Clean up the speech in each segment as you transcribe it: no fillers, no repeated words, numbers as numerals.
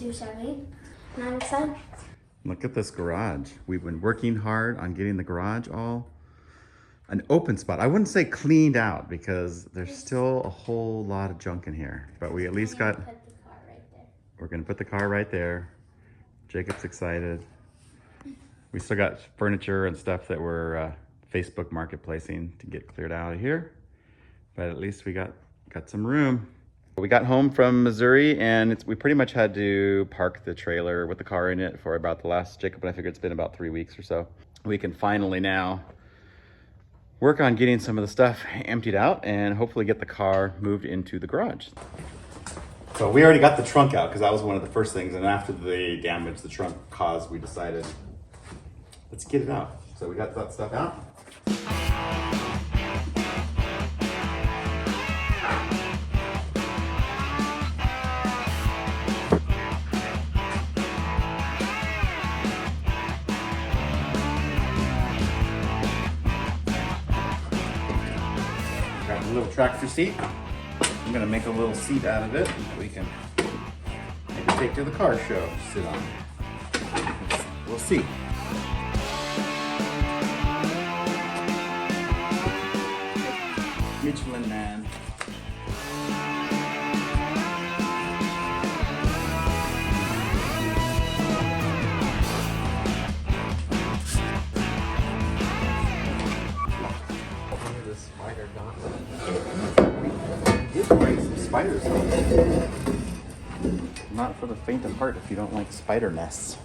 to Chevy, and I'm excited. Look at this garage. We've been working hard on getting the garage all an open spot. I wouldn't say cleaned out because there's still a whole lot of junk in here, but we at least got. Put the car right there. We're gonna put the car right there. Jacob's excited. We still got furniture and stuff that we're Facebook marketplacing to get cleared out of here, but at least we got some room. We got home from Missouri and we pretty much had to park the trailer with the car in it for about the last, Jacob and I figured it's been about 3 weeks or so. We can finally now work on getting some of the stuff emptied out and hopefully get the car moved into the garage. So we already got the trunk out because that was one of the first things, and after the damage the trunk caused, we decided, let's get it out. So we got that stuff out. Got a little tractor seat. I'm gonna make a little seat out of it that we can maybe take to the car show, sit on. We'll see. Michelin Man. Spider gauntlet. Did bring some spiders home. Not for the faint of heart if you don't like spider nests.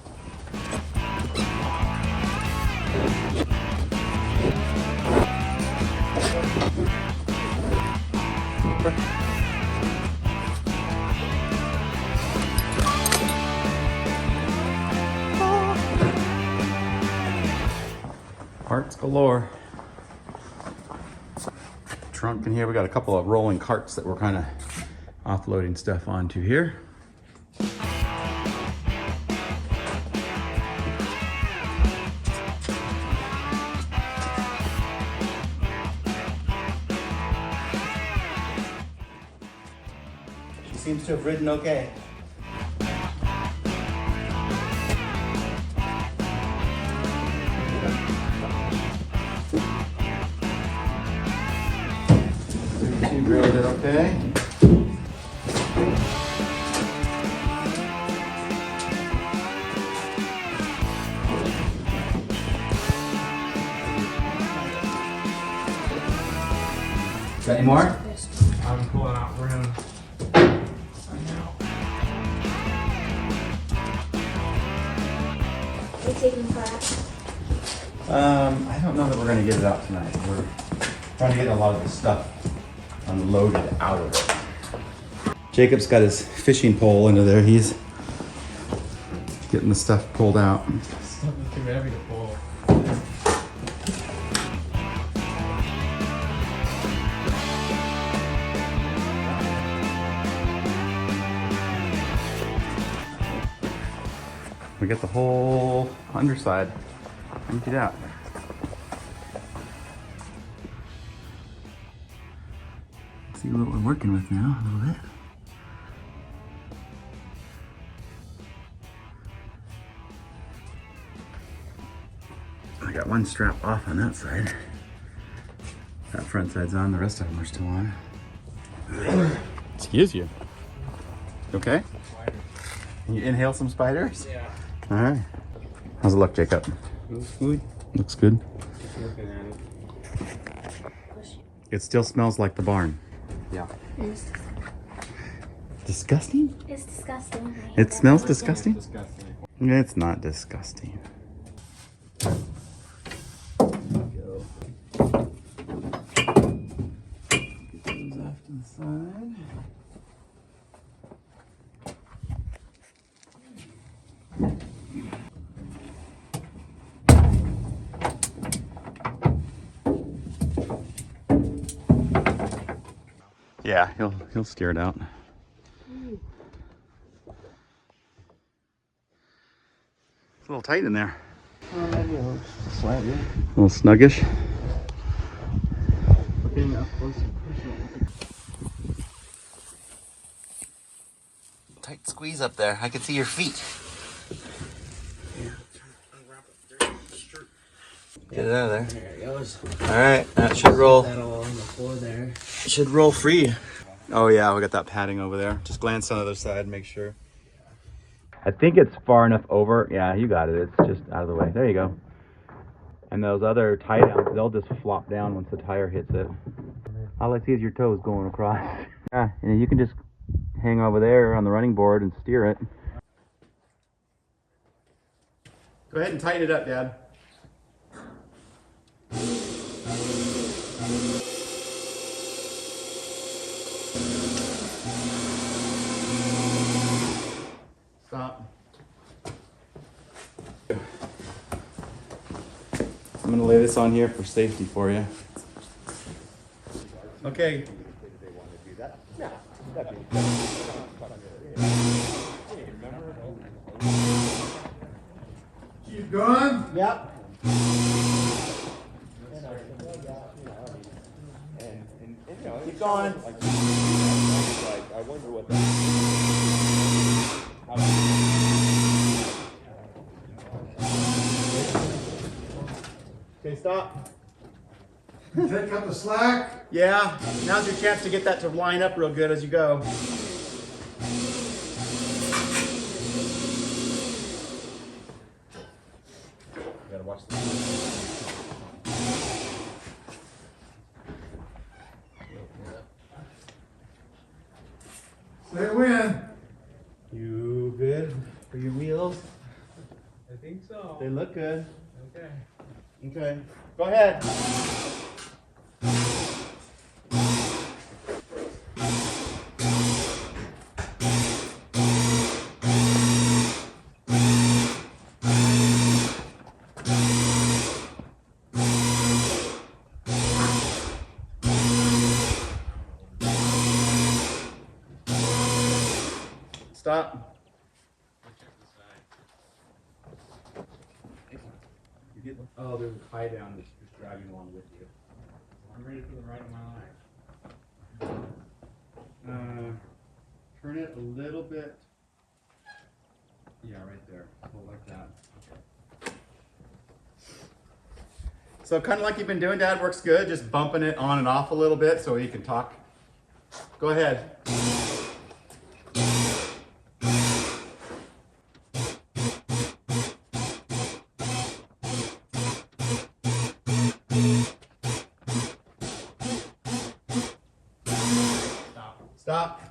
Parts galore. Trunk in here. We got a couple of rolling carts that we're kind of offloading stuff onto here. She seems to have ridden okay. She rode it okay. Got any more? I'm pulling out room. Are you taking the car out? I don't know that we're gonna get it out tonight. We're trying to get a lot of the stuff unloaded out of it. Jacob's got his fishing pole into there. He's getting the stuff pulled out. Something too heavy to pull. We get the whole underside emptied out. See what we're working with now a little bit. I got one strap off on that side. That front side's on, the rest of them are still on. Excuse you. Okay? Can you inhale some spiders? Yeah. All right. How's it look, Jacob? Looks good. Looks good. Just looking at it. It still smells like the barn. Yeah. Disgusting? It's disgusting. I hate It that. smells disgusting? Disgusting. It's not disgusting. Go. Get those off to the side. Yeah, he'll steer it out. It's a little tight in there. Maybe a little slightly. A little snuggish. Getting up close and pushing it. Tight. squeeze up there. I can see your feet. Get it out of there. There it goes. All right, that should roll. That all on the floor there. Should roll free. Oh yeah, we got that padding over there. Just glance on the other side, make sure. I think it's far enough over. Yeah, you got it. It's just out of the way. There you go. And those other tie downs, they'll just flop down once the tire hits it. All I see is your toes going across. Yeah, and you can just hang over there on the running board and steer it. Go ahead and tighten it up, Dad. Stop. I'm gonna lay this on here for safety for you. Okay. Keep going. Yep. Keep going. I wonder what Okay, stop. Pick up the slack. Yeah, now's your chance to get that to line up real good as you go. You gotta watch this. Say when. You good for your wheels? I think so. They look good. Okay. Okay, go ahead. Stop. Oh, there's a tie down that's just dragging along with you. I'm ready for the ride of my life. Turn it a little bit. Yeah, right there. Hold like that. Okay. So kind of like you've been doing, Dad, works good. Just bumping it on and off a little bit so you can talk. Go ahead. Stop.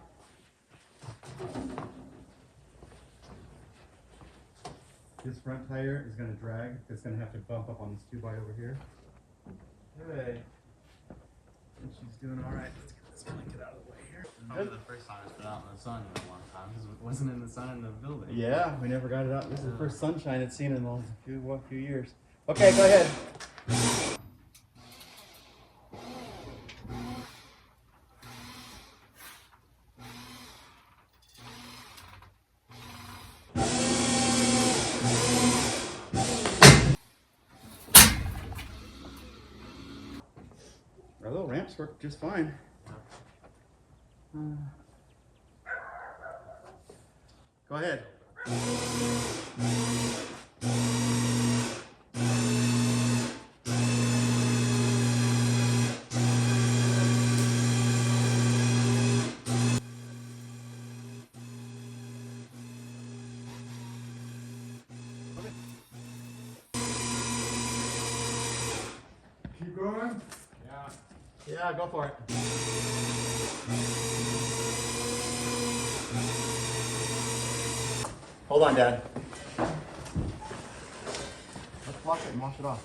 This front tire is going to drag. It's going to have to bump up on this 2x over here. Hey. And she's doing all right. Let's get this blanket out of the way here. Probably the first time it's been out in the sun in a long time because it wasn't in the sun in the building. Yeah, we never got it out. This is the first sunshine it's seen in a few years. Okay, go ahead. Our little ramps work just fine. Go ahead. Keep going. Yeah, go for it. Hold on, Dad. Let's wash it and wash it off.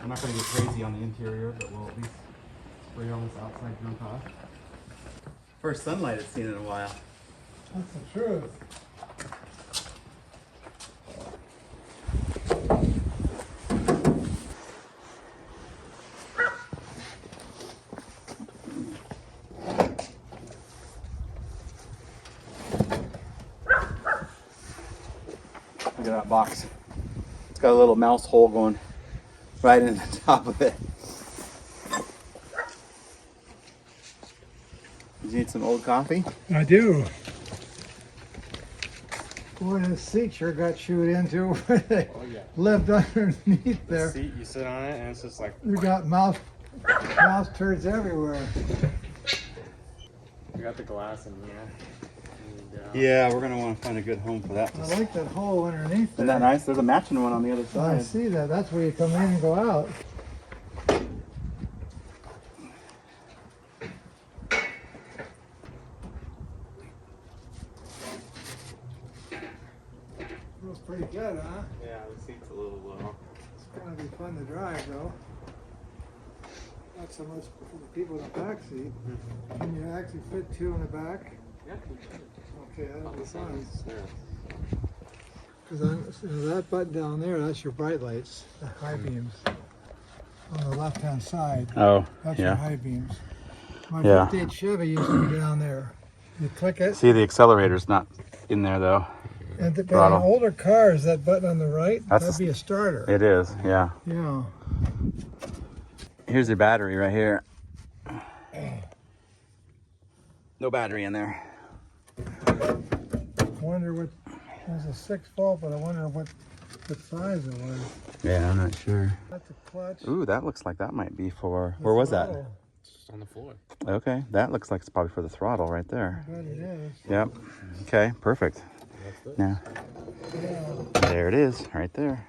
I'm not going to get crazy on the interior, but we'll at least spray all this outside junk off. First sunlight it's seen in a while. That's the truth. Look at that box. It's got a little mouse hole going right in the top of it. You need some old coffee? I do. Boy, this seat sure got chewed into where they Oh yeah. lived underneath The there. seat, you sit on it and it's just like, We got mouse turds everywhere. we got the glass in here. And, Yeah, we're gonna want to find a good home for that. I like that hole underneath Isn't there. that nice? There's a matching one on the other I side. see that. That's where you come in and go out. Feels pretty good, huh? Yeah, the seat's a little low. It's gonna be fun to drive, though. Not so much for the people in the back seat. Can you actually fit two in the back? Yeah. Okay, that'll be fun. Yeah. Because that button down there, that's your bright lights, the high beams. On the left-hand side, Oh, that's your yeah. high beams. My Yeah. 58 Chevy used to be down there. You click it, See, the accelerator's not in there though. and on throttle. older cars, that button on the right, That's that'd be a starter. It is, yeah. Yeah. Here's your battery right here. No battery in there. Wonder what, it was a 6-volt, but I wonder what size it was. Yeah, I'm not sure. That's a clutch. Ooh, that looks like that might be for, The where was that? throttle. It's on the floor. Okay, that looks like it's probably for the throttle right I there. bet it is. Yep. Okay, perfect. That's it. Now, Yeah. there it is, right there.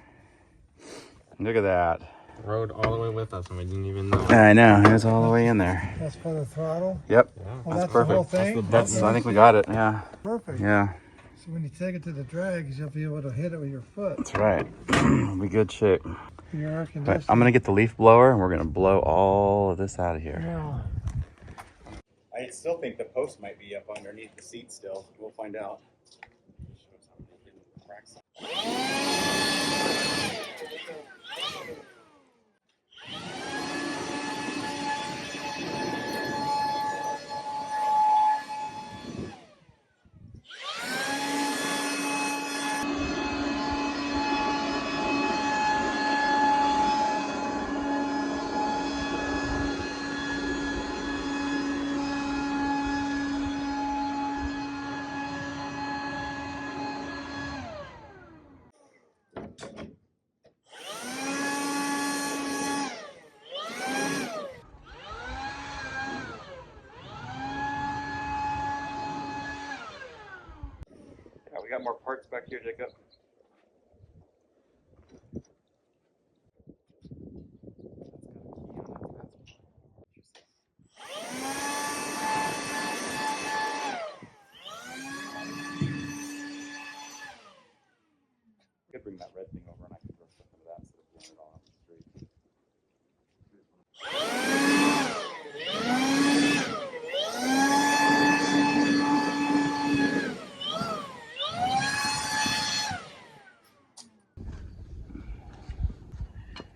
Look at that. Rode all the way with us and we didn't even know. I know, it was all the way in there. That's for the throttle. Yep, Yeah. Well, that's that's the whole perfect. thing. That's, I think we got it, yeah. Perfect. Yeah, So when you take it to the drags, you'll be able to hit it with your foot. that's right. We'll be good shape. For your air But conditioning. I'm gonna get the leaf blower and we're gonna blow all of this out of here. Yeah. I still think the post might be up underneath the seat still. We'll find out. Yeah, we got more parts back here, Jacob. Could bring that red thing over and I could throw stuff into that instead of doing it all on the street.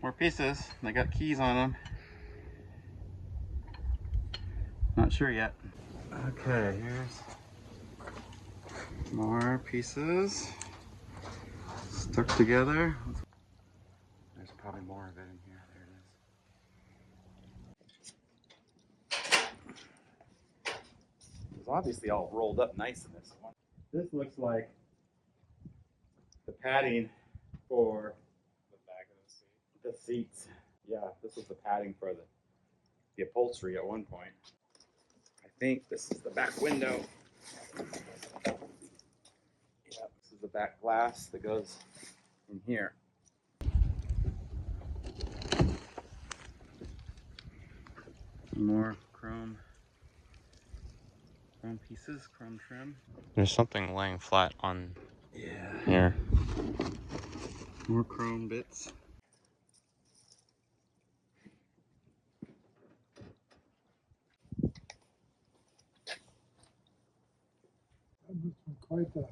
More pieces. They got keys on them. Not sure yet. Okay, here's more pieces stuck together. There's probably more of it in here. There it is. It's obviously all rolled up nice in this one. This looks like the padding for The back of the seat. the seats. Yeah, this was the padding for the upholstery at one point. I think this is the back window. Yeah, this is the back glass that goes in here. More chrome pieces, chrome trim. There's something laying flat on Yeah. here. More chrome bits. That must have been quite the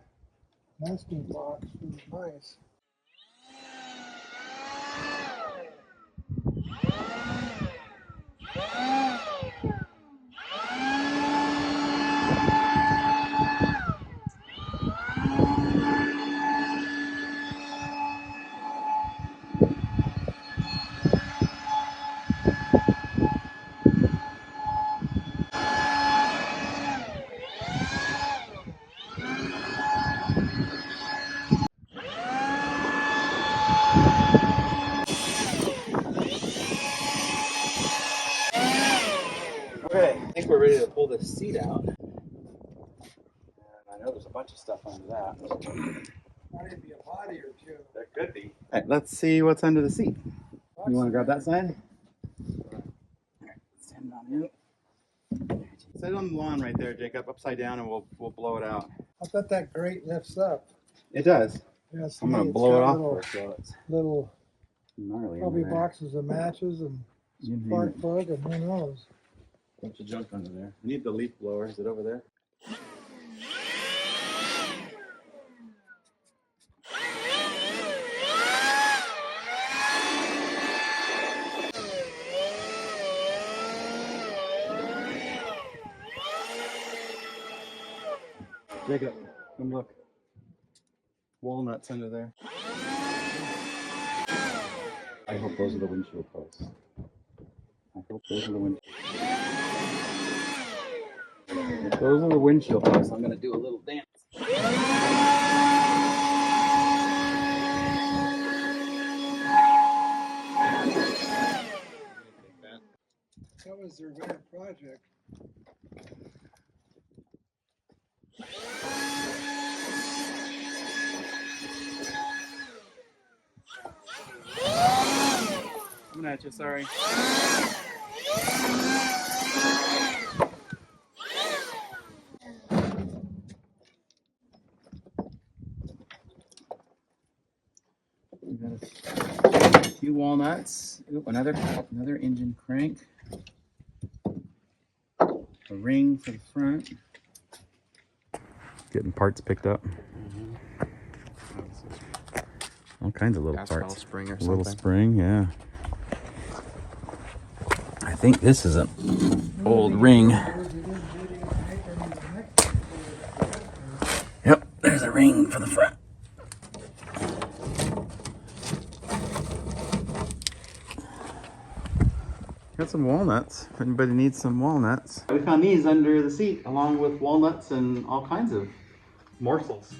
nesting box for the mice. think we're ready to pull this seat out. And I know there's a bunch of stuff under that. Might be a body or two. There could be. All right, let's see what's under the seat. You want to grab that side? All right, stand on in. Set it on the lawn right there, Jacob, upside down, and we'll blow it out. I bet that grate lifts up. It does. Yeah, I'm gonna blow it off first, so it's little gnarly. probably under there. boxes of matches and You name spark it. plug and who knows. Bunch of junk under there. I need the leaf blower. Is it over there? Jacob, come look. Walnuts under there. I hope those are the windshield posts. I hope those are the windshield. If those are the windshield posts, I'm gonna do a little dance. That was their winter project. Coming at you, sorry. We got a few walnuts. Oop, another engine crank. A ring for the front. Getting parts picked up. All kinds of little parts. Spring or Little spring, yeah. I think this is an old ring. Yep, there's a ring for the front. Got some walnuts, if anybody needs some walnuts. We found these under the seat, along with walnuts and all kinds of morsels.